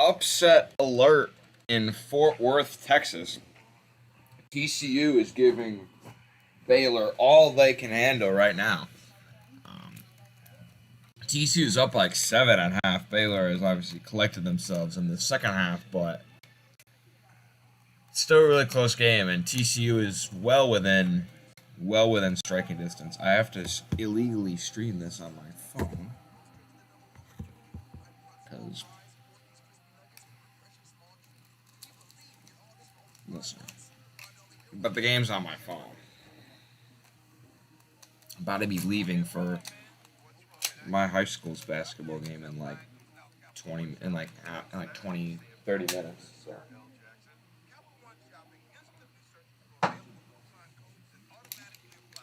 upset alert in Fort Worth, Texas. TCU is giving Baylor all they can handle right now. TCU is up like 7.5. Baylor has obviously collected themselves in the second half, but it's still a really close game, and TCU is well within striking distance. I have to illegally stream this on my phone because listen, but the game's on my phone. I'm about to be leaving for my high school's basketball game in like 20, 30 minutes. So.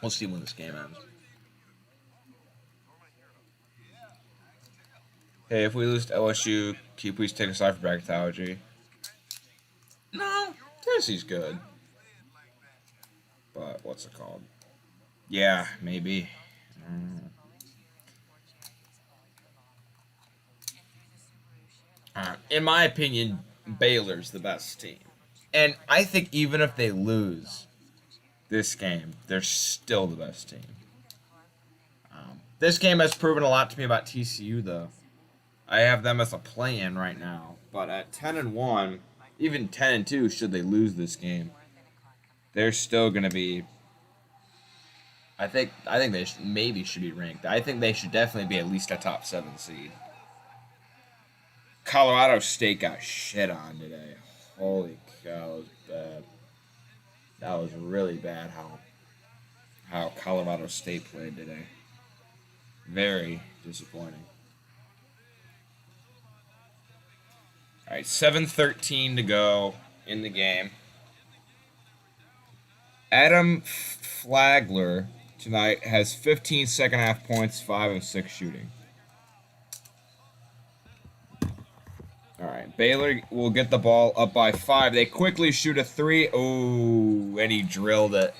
We'll see when this game ends. Hey, if we lose to LSU, can you please take us out for bracketology? No, Tennessee's good. But what's it called? Yeah, maybe. In my opinion, Baylor's the best team. And I think even if they lose this game, they're still the best team. This game has proven a lot to me about TCU, though. I have them as a play-in right now. But at 10-1, even 10-2, should they lose this game, they're still going to be... I think they should be ranked. I think they should definitely be at least a top 7 seed. Colorado State got shit on today. Holy cow, that was bad. That was really bad how Colorado State played today. Very disappointing. All right, 7:13 to go in the game. Adam Flagler tonight has 15 second half points, 5 of 6 shooting. All right, Baylor will get the ball up by 5. They quickly shoot a 3. Oh, and he drilled it.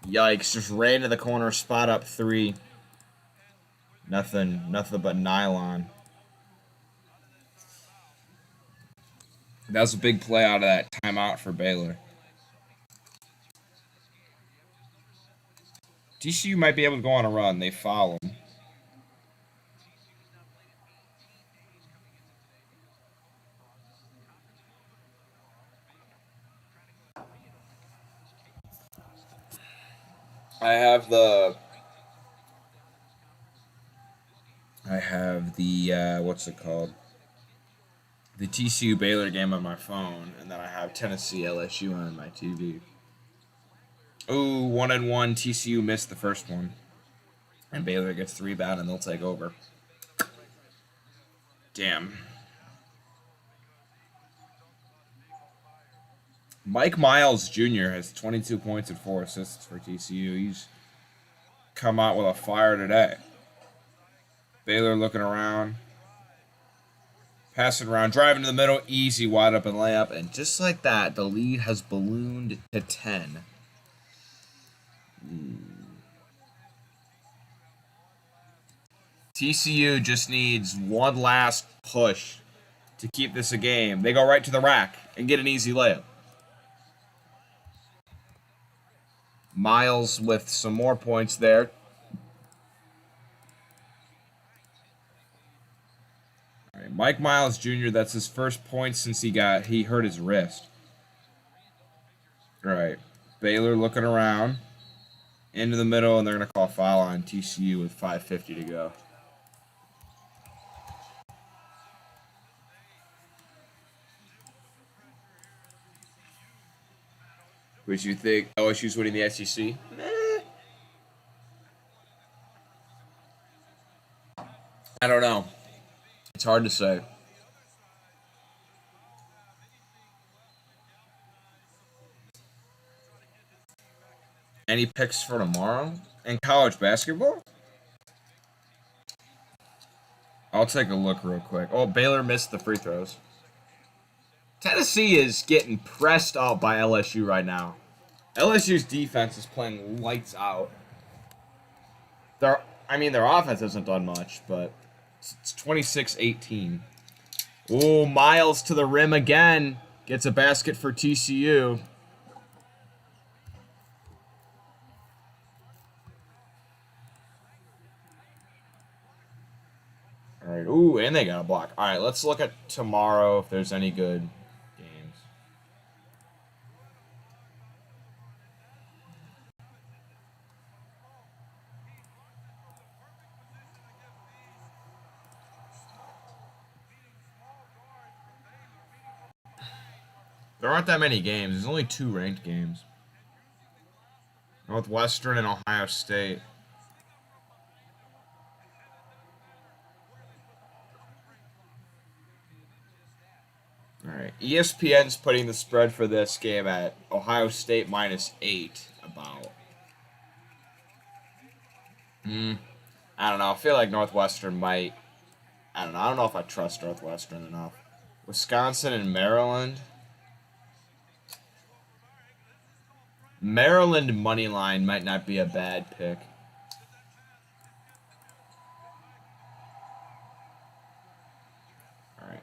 Yikes, just ran into the corner, spot up 3. Nothing but nylon. That was a big play out of that timeout for Baylor. TCU might be able to go on a run. They foul him. I have the what's it called? The TCU Baylor game on my phone, and then I have Tennessee LSU on my TV. Ooh, 1-1. TCU missed the first one, and Baylor gets the rebound, and they'll take over. Damn. Mike Miles Jr. has 22 points and 4 assists for TCU. He's come out with a fire today. Baylor looking around. Passing around, driving to the middle, easy wide open layup. And just like that, the lead has ballooned to 10. TCU just needs one last push to keep this a game. They go right to the rack and get an easy layup. Miles with some more points there. All right, Mike Miles Jr., that's his first point since he hurt his wrist. All right, Baylor looking around. Into the middle, and they're going to call a foul on TCU with 5:50 to go. Would you think LSU's winning the SEC? I don't know. It's hard to say. Any picks for tomorrow? In college basketball? I'll take a look real quick. Oh, Baylor missed the free throws. Tennessee is getting pressed out by LSU right now. LSU's defense is playing lights out. Their offense hasn't done much, but it's 26-18. Ooh, Miles to the rim again. Gets a basket for TCU. All right. Ooh, and they got a block. All right, let's look at tomorrow if there's any good games. There aren't that many games. There's only 2 ranked games. Northwestern and Ohio State. All right. ESPN's putting the spread for this game at Ohio State -8. About. I don't know. I feel like Northwestern might. I don't know. I don't know if I trust Northwestern enough. Wisconsin and Maryland. Maryland money line might not be a bad pick. All right.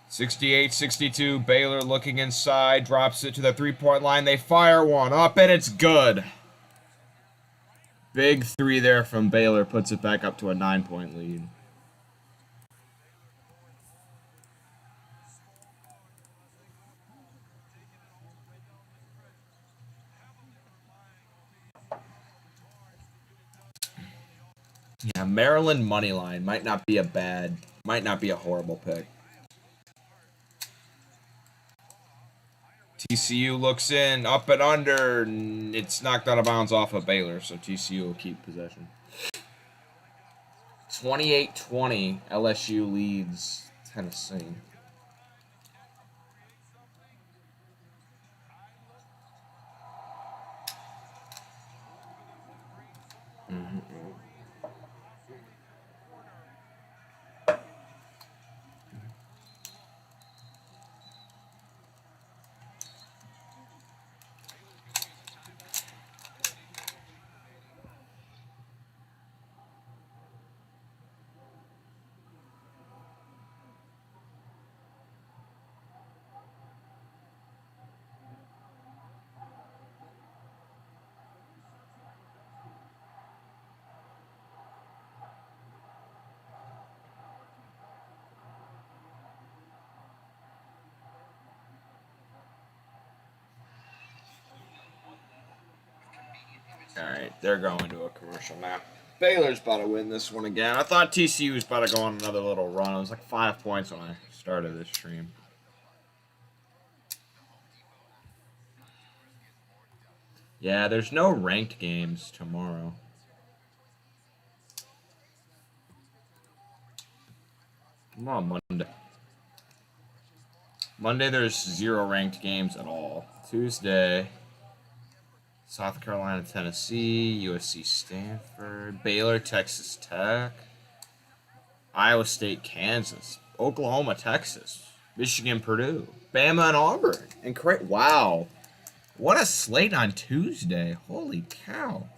68-62. Baylor looking inside. Drops it to the 3-point line. They fire one up, and it's good. Big 3 there from Baylor. Puts it back up to a 9-point lead. Yeah, Maryland money line might not be a horrible pick. TCU looks in, up and under. It's knocked out of bounds off of Baylor, so TCU will keep possession. 28-20, LSU leads Tennessee. All right, they're going to a commercial now. Baylor's about to win this one again. I thought TCU was about to go on another little run. It was like 5 points when I started this stream. Yeah, there's no ranked games tomorrow. Come on, Monday. Monday, there's 0 ranked games at all. Tuesday, South Carolina, Tennessee, USC, Stanford, Baylor, Texas Tech, Iowa State, Kansas, Oklahoma, Texas, Michigan, Purdue, Bama, and Auburn. And wow, what a slate on Tuesday! Holy cow!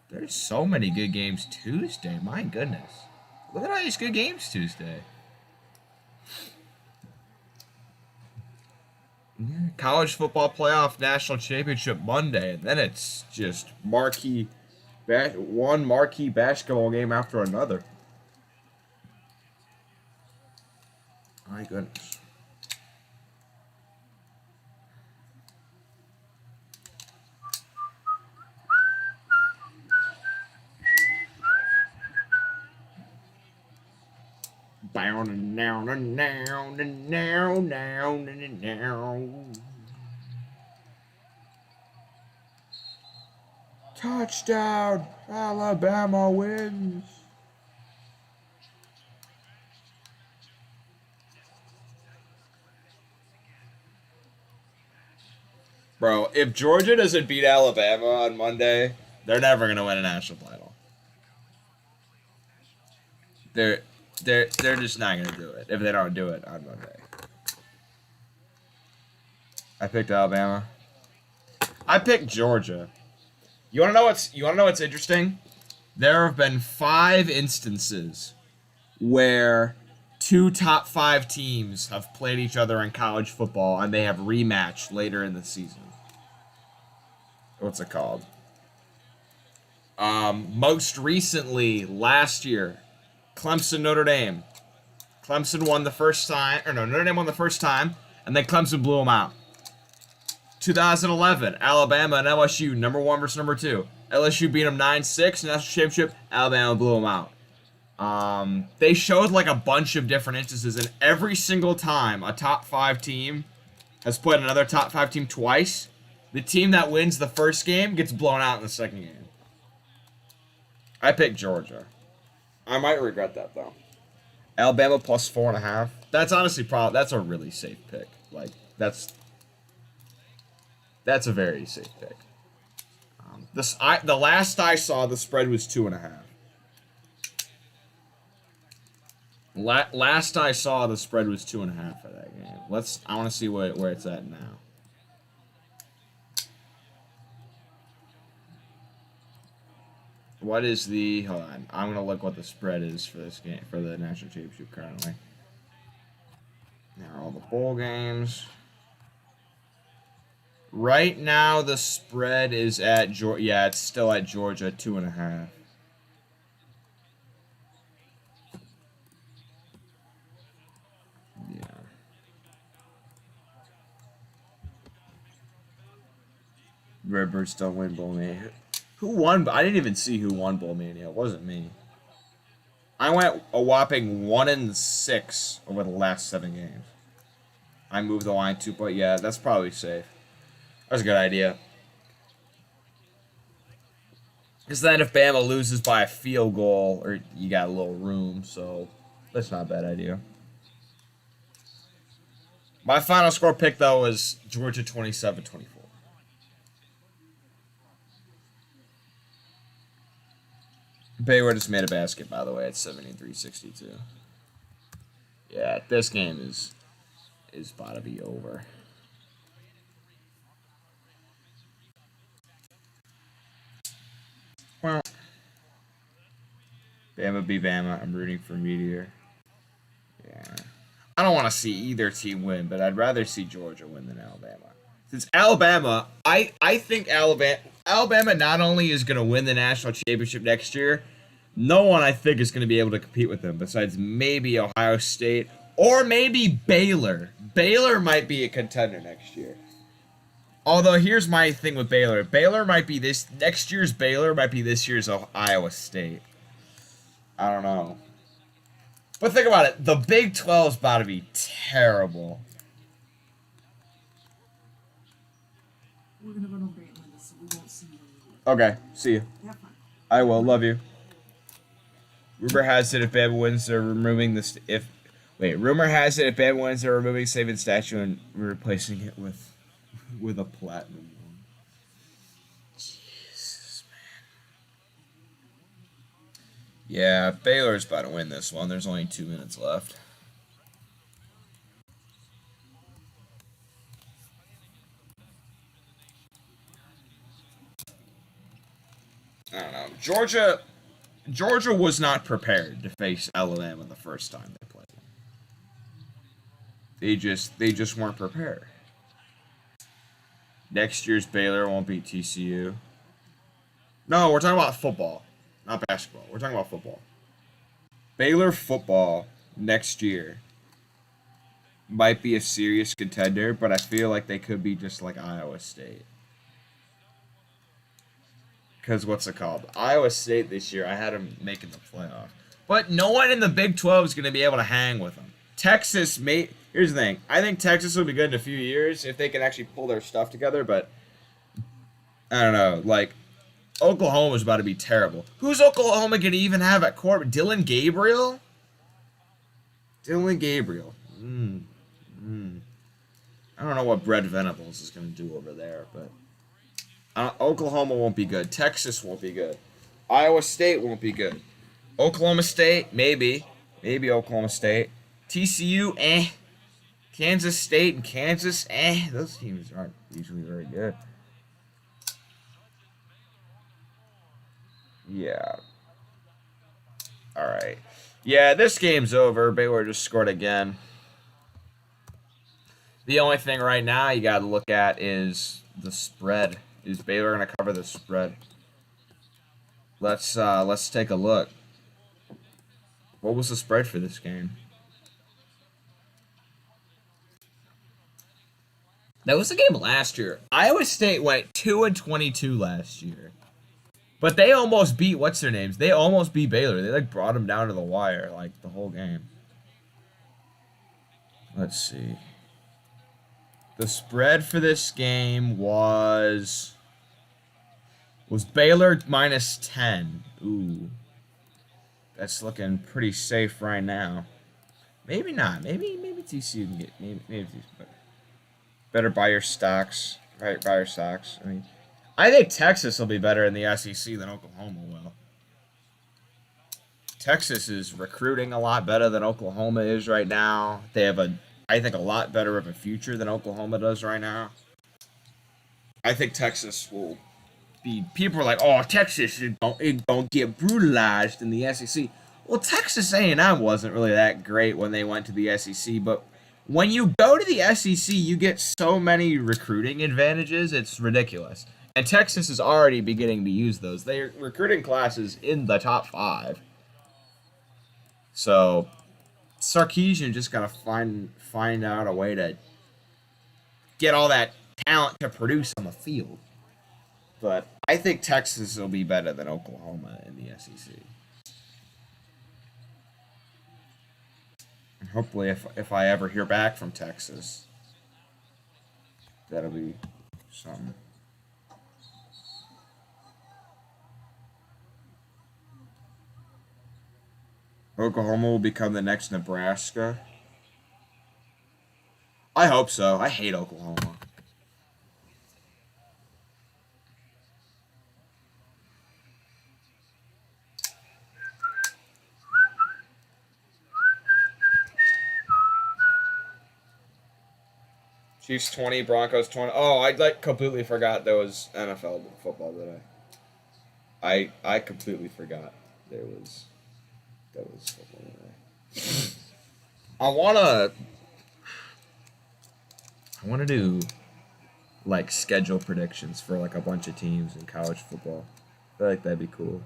There's so many good games Tuesday. My goodness, look at all these good games Tuesday. College football playoff national championship Monday, and then it's just one marquee basketball game after another. My goodness. Touchdown! Alabama wins. Bro, if Georgia doesn't beat Alabama on Monday, they're never gonna win a national title. They're just not gonna do it if they don't do it on Monday. I picked Alabama. I picked Georgia. You wanna know what's interesting? There have been 5 instances where two top 5 teams have played each other in college football, and they have rematched later in the season. What's it called? Most recently, last year, Clemson Notre Dame. Clemson won the first time, or no, Notre Dame won the first time, and then Clemson blew them out. 2011, Alabama and LSU, number 1 versus number 2. LSU beat them 9-6, national championship. Alabama blew them out. They showed like a bunch of different instances, and every single time a top 5 team has played another top 5 team twice, the team that wins the first game gets blown out in the second game. I picked Georgia. I might regret that though. Alabama plus 4.5. That's honestly probably that's a really safe pick. Like that's a very safe pick. The last I saw, the spread was 2.5. Last I saw, the spread was 2.5 for that game. I want to see where it's at now. What is the? Hold on, I'm gonna look what the spread is for this game for the national championship currently. Now all the bowl games. Right now, the spread is at Georgia. Yeah, it's still at Georgia, 2.5. Yeah. Redbirds don't win Bowl Mania. Who won? I didn't even see who won Bowl Mania. It wasn't me. I went a whopping 1-6 over the last 7 games. I moved the line 2 point. Yeah, that's probably safe. That's a good idea. Because then if Bama loses by a field goal, or you got a little room, so that's not a bad idea. My final score pick, though, was Georgia 27-24. Baylor just made a basket, by the way, at 73-62. Yeah, this game is about to be over. Well, Bama be Bama. I'm rooting for Meteor. Yeah. I don't want to see either team win, but I'd rather see Georgia win than Alabama. Since Alabama, I think Alabama not only is going to win the national championship next year, no one I think is going to be able to compete with them besides maybe Ohio State or maybe Baylor. Baylor might be a contender next year. Although here's my thing with Baylor. Next year's Baylor might be this year's Iowa State. I don't know. But think about it. The Big 12 is about to be terrible. We're gonna run over it, Linda, so we won't see you. Okay, see you. Yeah, fine. I will. Love you. Rumor has it if Bama wins, they're removing this. Rumor has it if Bama wins, they're removing Saban's statue and replacing it with a platinum one. Jesus, man. Yeah, Baylor's about to win this one. There's only 2 minutes left. I don't know. Georgia was not prepared to face Alabama the first time they played. They just weren't prepared. Next year's Baylor won't beat TCU. No, we're talking about football, not basketball. We're talking about football. Baylor football next year might be a serious contender, but I feel like they could be just like Iowa State. Because what's it called? Iowa State this year, I had them making the playoff. But no one in the Big 12 is going to be able to hang with them. Texas, here's the thing. I think Texas will be good in a few years if they can actually pull their stuff together, but I don't know. Like, Oklahoma's about to be terrible. Who's Oklahoma going to even have at court? Dylan Gabriel? Dylan Gabriel. I don't know what Brett Venables is going to do over there, but Oklahoma won't be good. Texas won't be good. Iowa State won't be good. Oklahoma State, maybe. Maybe Oklahoma State. TCU, Kansas State and Kansas, Those teams aren't usually very good. Yeah. All right. Yeah, this game's over. Baylor just scored again. The only thing right now you got to look at is the spread. Is Baylor going to cover the spread? Let's take a look. What was the spread for this game? That was the game last year. Iowa State went 2-22 last year. But they almost beat what's their names? They almost beat Baylor. They like brought them down to the wire like the whole game. Let's see. The spread for this game was Baylor minus 10. Ooh. That's looking pretty safe right now. Maybe not. Maybe TCU can get maybe TCU, better buy your stocks. Right, buy your stocks. I mean, I think Texas will be better in the SEC than Oklahoma will. Texas is recruiting a lot better than Oklahoma is right now. They have I think, a lot better of a future than Oklahoma does right now. I think Texas will be. People are like, "Oh, Texas is going to get brutalized in the SEC." Well, Texas A&M wasn't really that great when they went to the SEC, but when you go to the SEC, you get so many recruiting advantages. It's ridiculous. And Texas is already beginning to use those. They're recruiting classes in the top 5. So Sarkisian just gotta find out a way to get all that talent to produce on the field. But I think Texas will be better than Oklahoma in the SEC. And hopefully, if I ever hear back from Texas, that'll be something. Oklahoma will become the next Nebraska. I hope so. I hate Oklahoma. Chiefs 20, Broncos 20. Oh, I completely forgot there was NFL football today. I completely forgot there was football today. I wanna do like schedule predictions for like a bunch of teams in college football. I feel like that'd be cool.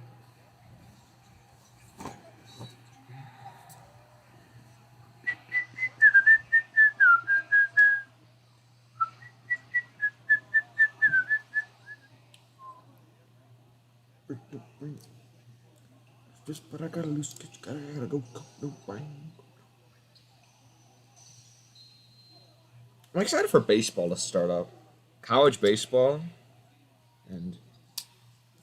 But I gotta lose. Gotta go. I'm excited for baseball to start up. College baseball and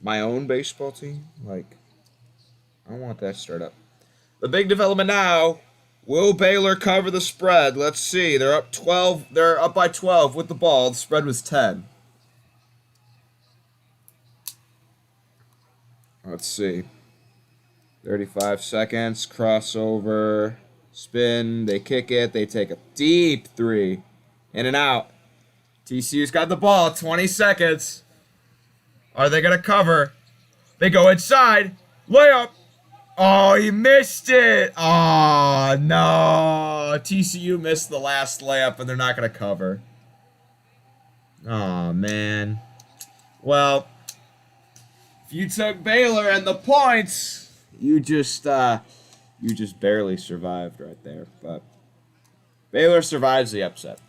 my own baseball team. Like, I want that to start up. The big development now. Will Baylor cover the spread? Let's see. They're up 12. They're up by 12 with the ball. The spread was 10. Let's see. 35 seconds. Crossover. Spin. They kick it. They take a deep 3. In and out. TCU's got the ball. 20 seconds. Are they going to cover? They go inside. Layup. Oh, he missed it. Oh, no. TCU missed the last layup, and they're not going to cover. Oh, man. Well, if you took Baylor and the points, you just barely survived right there. But Baylor survives the upset.